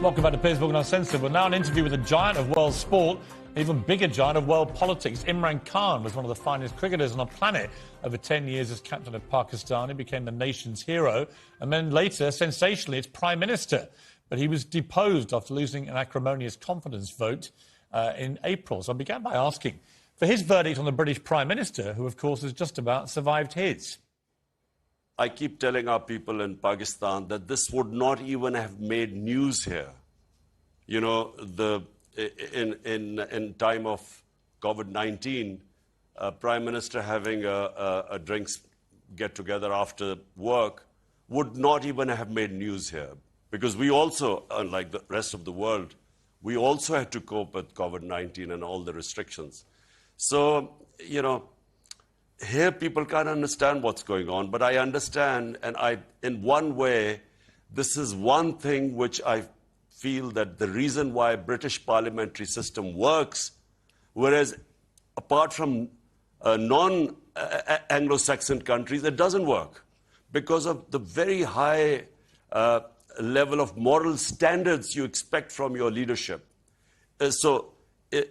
Welcome back to Piers Morgan Uncensored. We're now an interview with a giant of world sport, an even bigger giant of world politics. Imran Khan was one of the finest cricketers on the planet. Over 10 years as captain of Pakistan, he became the nation's hero, and then later, sensationally, its prime minister. But he was deposed after losing an acrimonious confidence vote in April. So I began by asking for his verdict on the British Prime Minister, who, of course, has just about survived his. I keep telling our people in Pakistan that this would not even have made news here. You know, in time of COVID-19, Prime Minister having a drinks get-together after work would not even have made news here. Because we also, unlike the rest of the world, we also had to cope with COVID-19 and all the restrictions. So, you know, here people can't understand what's going on, but I understand, and in one way, this is one thing which I feel that the reason why British parliamentary system works, whereas apart from non-Anglo-Saxon countries, it doesn't work because of the very high level of moral standards you expect from your leadership.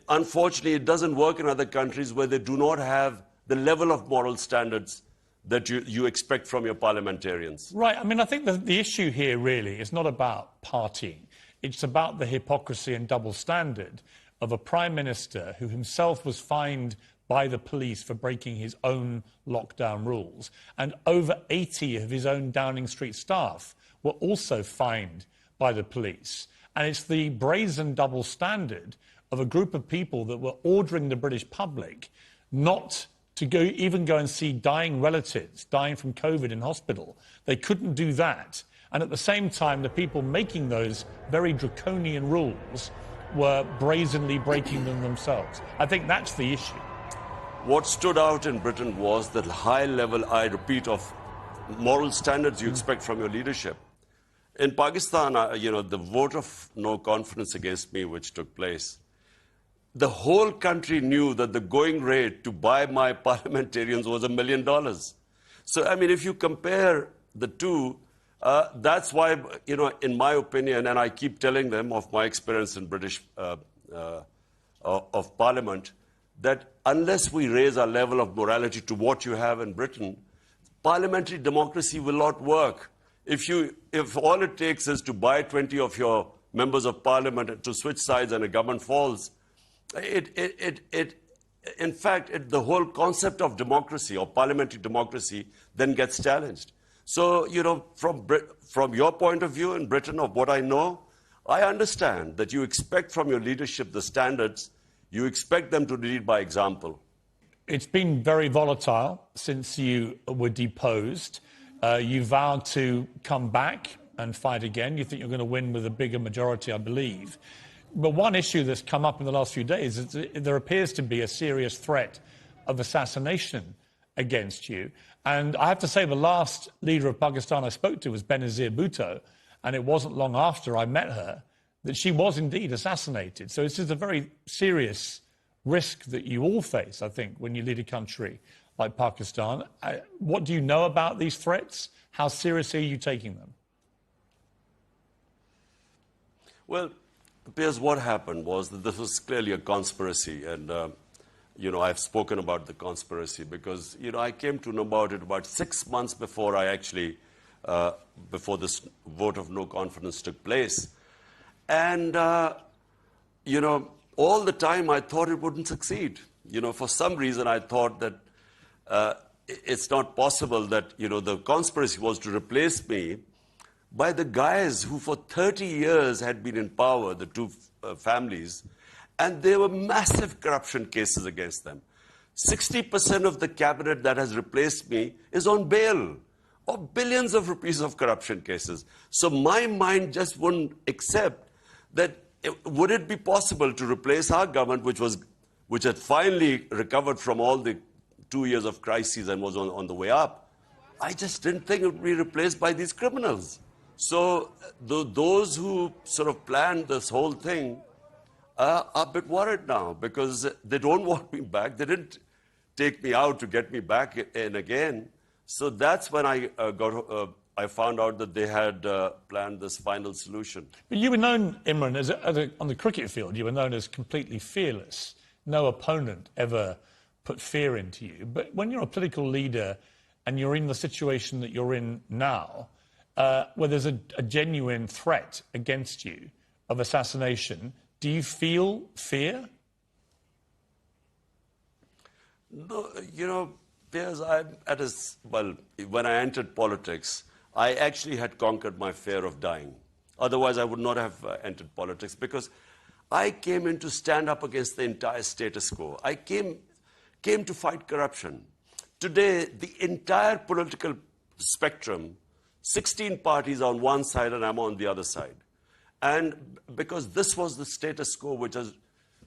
Unfortunately, it doesn't work in other countries where they do not have the level of moral standards that you expect from your parliamentarians. Right. I mean, I think the issue here really is not about partying. It's about the hypocrisy and double standard of a Prime Minister who himself was fined by the police for breaking his own lockdown rules. And over 80 of his own Downing Street staff were also fined by the police. And it's the brazen double standard of a group of people that were ordering the British public not to even go and see dying relatives dying from COVID in hospital. They couldn't do that. And at the same time, the people making those very draconian rules were brazenly breaking them themselves. I think that's the issue. What stood out in Britain was the high level, I repeat, of moral standards you expect from your leadership. In Pakistan, you know, the vote of no confidence against me, which took place, the whole country knew that the going rate to buy my parliamentarians was $1 million. So, I mean, if you compare the two, that's why, you know, in my opinion, and I keep telling them of my experience in British of Parliament, that unless we raise our level of morality to what you have in Britain, parliamentary democracy will not work. If all it takes is to buy 20 of your members of Parliament to switch sides and a government falls, in fact, the whole concept of democracy or parliamentary democracy then gets challenged. So, you know, from your point of view in Britain, of what I know, I understand that you expect from your leadership the standards, you expect them to lead by example. It's been very volatile since you were deposed. You vowed to come back and fight again. You think you're going to win with a bigger majority, I believe. But one issue that's come up in the last few days is that there appears to be a serious threat of assassination against you. And I have to say, the last leader of Pakistan I spoke to was Benazir Bhutto, and it wasn't long after I met her that she was indeed assassinated. So this is a very serious risk that you all face, I think, when you lead a country like Pakistan. What do you know about these threats? How seriously are you taking them? Well, Piers, what happened was that this was clearly a conspiracy, and you know, I've spoken about the conspiracy because, you know, I came to know about it about 6 months before I actually, before this vote of no confidence took place. And, you know, all the time I thought it wouldn't succeed. You know, for some reason I thought that it's not possible that, you know, the conspiracy was to replace me by the guys who for 30 years had been in power, the two families, and there were massive corruption cases against them. 60% of the cabinet that has replaced me is on bail, of billions of rupees of corruption cases. So my mind just wouldn't accept that. Would it be possible to replace our government, which had finally recovered from all the 2 years of crises and was on the way up? I just didn't think it would be replaced by these criminals. So those who sort of planned this whole thing are a bit worried now because they don't want me back. They didn't take me out to get me back in again. So that's when I got I found out that they had planned this final solution. But you were known, Imran, on the cricket field, you were known as completely fearless. No opponent ever put fear into you. But when you're a political leader and you're in the situation that you're in now, where there's a genuine threat against you of assassination, do you feel fear? No, you know, Piers, when I entered politics, I actually had conquered my fear of dying. Otherwise, I would not have entered politics, because I came in to stand up against the entire status quo. I came to fight corruption. Today, the entire political spectrum, 16 parties on one side and I'm on the other side. And because this was the status quo, which is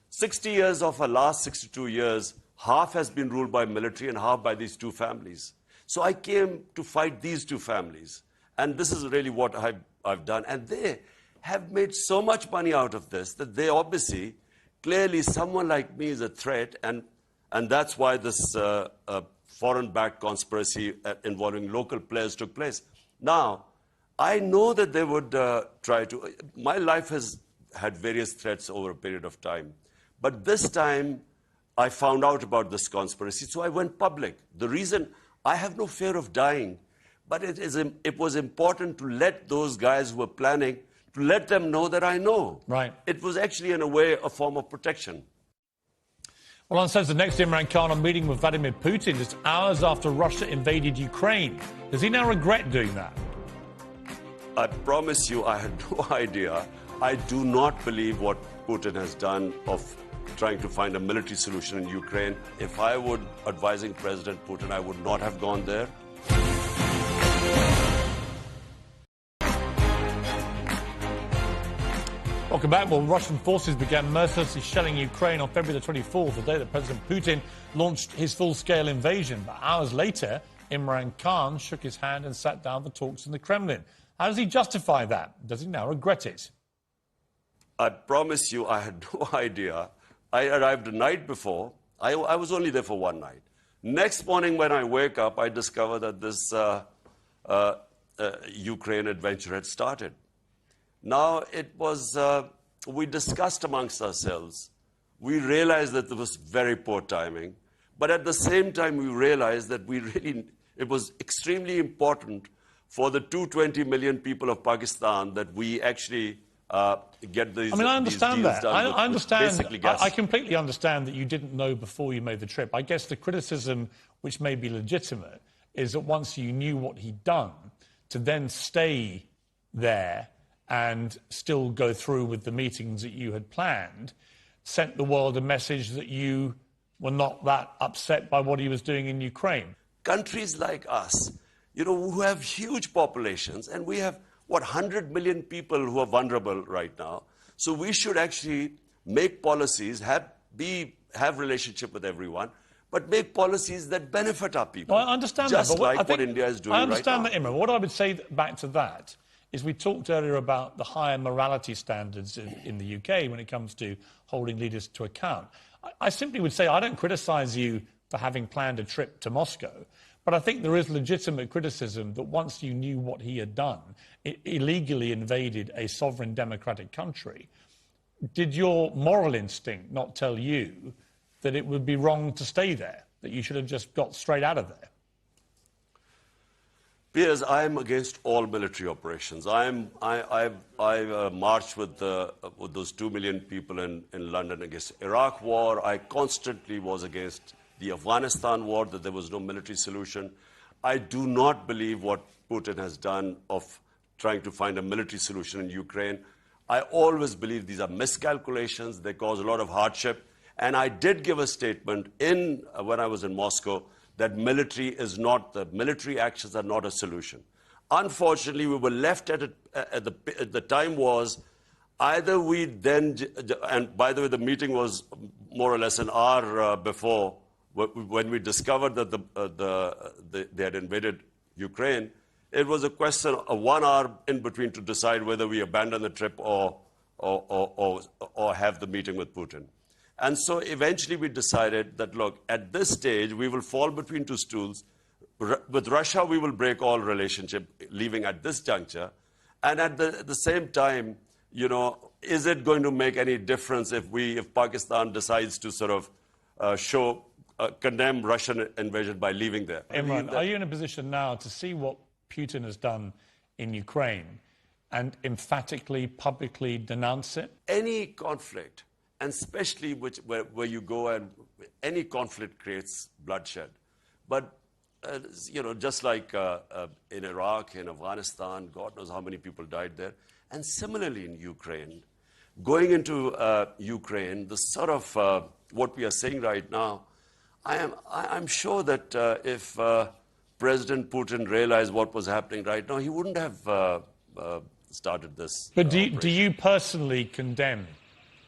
60 years of our last 62 years, half has been ruled by military and half by these two families. So I came to fight these two families. And this is really what I've done. And they have made so much money out of this that they obviously, clearly someone like me is a threat. And that's why this foreign-backed conspiracy involving local players took place. Now, I know that they would try to... My life has had various threats over a period of time. But this time, I found out about this conspiracy, so I went public. The reason, I have no fear of dying, but it was important to let those guys who were planning, to let them know that I know. Right. It was actually, in a way, a form of protection. Well, on says the next Imran Khan on meeting with Vladimir Putin just hours after Russia invaded Ukraine. Does he now regret doing that? I promise you, I had no idea. I do not believe what Putin has done of trying to find a military solution in Ukraine. If I were advising President Putin, I would not have gone there. Welcome back. Well, Russian forces began mercilessly shelling Ukraine on February the 24th, the day that President Putin launched his full-scale invasion. But hours later, Imran Khan shook his hand and sat down for talks in the Kremlin. How does he justify that? Does he now regret it? I promise you, I had no idea. I arrived the night before. I was only there for one night. Next morning when I wake up, I discover that this Ukraine adventure had started. Now, it was, we discussed amongst ourselves. We realized that there was very poor timing. But at the same time, we realized that it was extremely important for the 220 million people of Pakistan that we actually get these. I mean, I understand that. I understand. I completely understand that you didn't know before you made the trip. I guess the criticism, which may be legitimate, is that once you knew what he'd done, to then stay there and still go through with the meetings that you had planned, sent the world a message that you were not that upset by what he was doing in Ukraine. Countries like us, you know, who have huge populations, and we have, 100 million people who are vulnerable right now. So we should actually make policies, have relationship with everyone, but make policies that benefit our people. Well, I understand just that. But like what India is doing right now. I understand that, Imran. What I would say back to that is we talked earlier about the higher morality standards in the UK when it comes to holding leaders to account. I simply would say I don't criticise you for having planned a trip to Moscow, but I think there is legitimate criticism that once you knew what he had done, it illegally invaded a sovereign democratic country. Did your moral instinct not tell you that it would be wrong to stay there, that you should have just got straight out of there? Piers, I am against all military operations. I marched with those 2 million people in London against Iraq war. I constantly was against the Afghanistan war, that there was no military solution. I do not believe what Putin has done of trying to find a military solution in Ukraine. I always believe these are miscalculations. They cause a lot of hardship. And I did give a statement when I was in Moscow that military actions are not a solution. Unfortunately, we were left at the time was either we then, and by the way, the meeting was more or less an hour before, when we discovered that they had invaded Ukraine. It was a question of 1 hour in between to decide whether we abandon the trip or have the meeting with Putin. And so eventually we decided that, look, at this stage, we will fall between two stools. with Russia, we will break all relationship, leaving at this juncture. And at the same time, you know, is it going to make any difference if Pakistan decides to sort of condemn Russian invasion by leaving there? Imran, are you in a position now to see what Putin has done in Ukraine and emphatically, publicly denounce it? Any conflict, and especially where you go and any conflict creates bloodshed. But, you know, just like in Iraq, in Afghanistan, God knows how many people died there. And similarly in Ukraine, going into Ukraine, the sort of what we are seeing right now, I'm sure that if President Putin realized what was happening right now, he wouldn't have started this. But do you personally condemn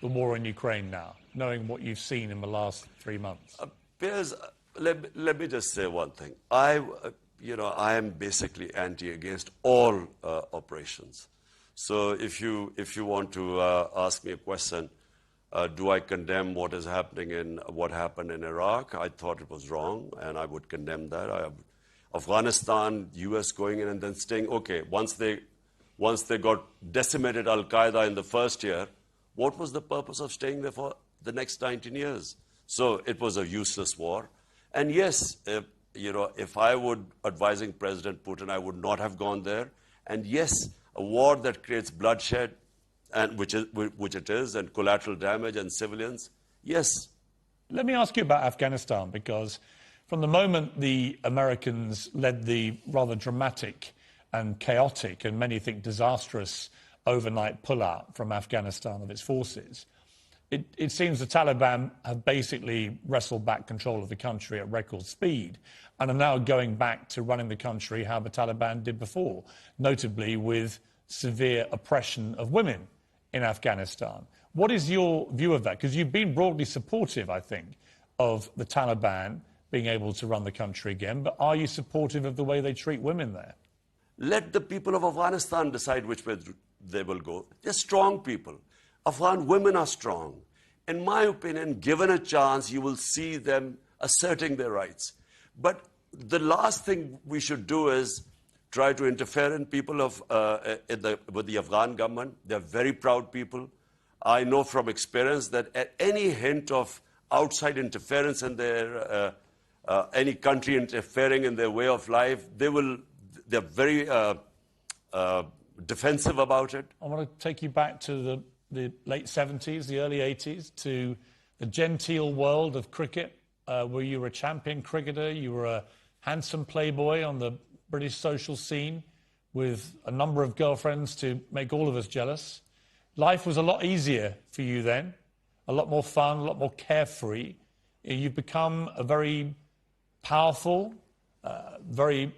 the war in Ukraine now, knowing what you've seen in the last 3 months? Piers, let me just say one thing. I am basically against all operations. So if you want to ask me a question, do I condemn what is happening in what happened in Iraq? I thought it was wrong, and I would condemn that. Afghanistan, U.S. going in and then staying. Okay, once they got decimated Al-Qaeda in the first year, what was the purpose of staying there for the next 19 years? So it was a useless war. And yes, if I would advising President Putin, I would not have gone there. And yes, a war that creates bloodshed, and which it is, and collateral damage and civilians, yes. Let me ask you about Afghanistan, because from the moment the Americans led the rather dramatic and chaotic, and many think disastrous, overnight pullout from Afghanistan of its forces, it seems the Taliban have basically wrestled back control of the country at record speed and are now going back to running the country how the Taliban did before, notably with severe oppression of women in Afghanistan. What is your view of that? Because you've been broadly supportive, I think, of the Taliban being able to run the country again, but are you supportive of the way they treat women there? Let the people of Afghanistan decide which way they will go. They're strong people. Afghan women are strong. In my opinion, given a chance, you will see them asserting their rights. But the last thing we should do is try to interfere in people with the Afghan government. They're very proud people. I know from experience that at any hint of outside interference in their any country interfering in their way of life, they're very defensive about it. I want to take you back to the late 70s, the early 80s, to the genteel world of cricket, where you were a champion cricketer, you were a handsome playboy on the British social scene with a number of girlfriends to make all of us jealous. Life was a lot easier for you then, a lot more fun, a lot more carefree. You've become a very powerful, very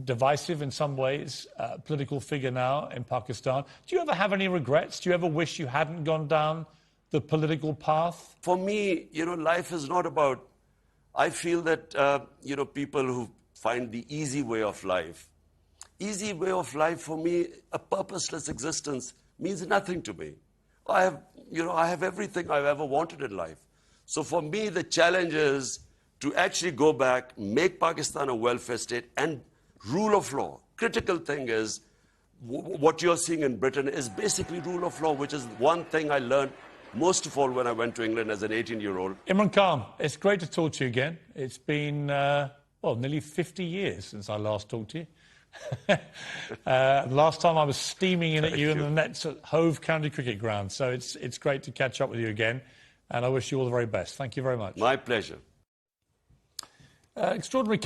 divisive in some ways, political figure now in Pakistan. Do you ever have any regrets? Do you ever wish you hadn't gone down the political path? For me, life is not about... I feel that, people who find the easy way of life for me, a purposeless existence means nothing to me. I have everything I've ever wanted in life. So for me, the challenge is to actually go back, make Pakistan a welfare state, and rule of law. Critical thing is, what you're seeing in Britain is basically rule of law, which is one thing I learned most of all when I went to England as an 18-year-old. Imran Khan, it's great to talk to you again. It's been, nearly 50 years since I last talked to you. Last time I was steaming in at you in the nets at Hove County Cricket Ground. So it's great to catch up with you again, and I wish you all the very best. Thank you very much. My pleasure. Extraordinary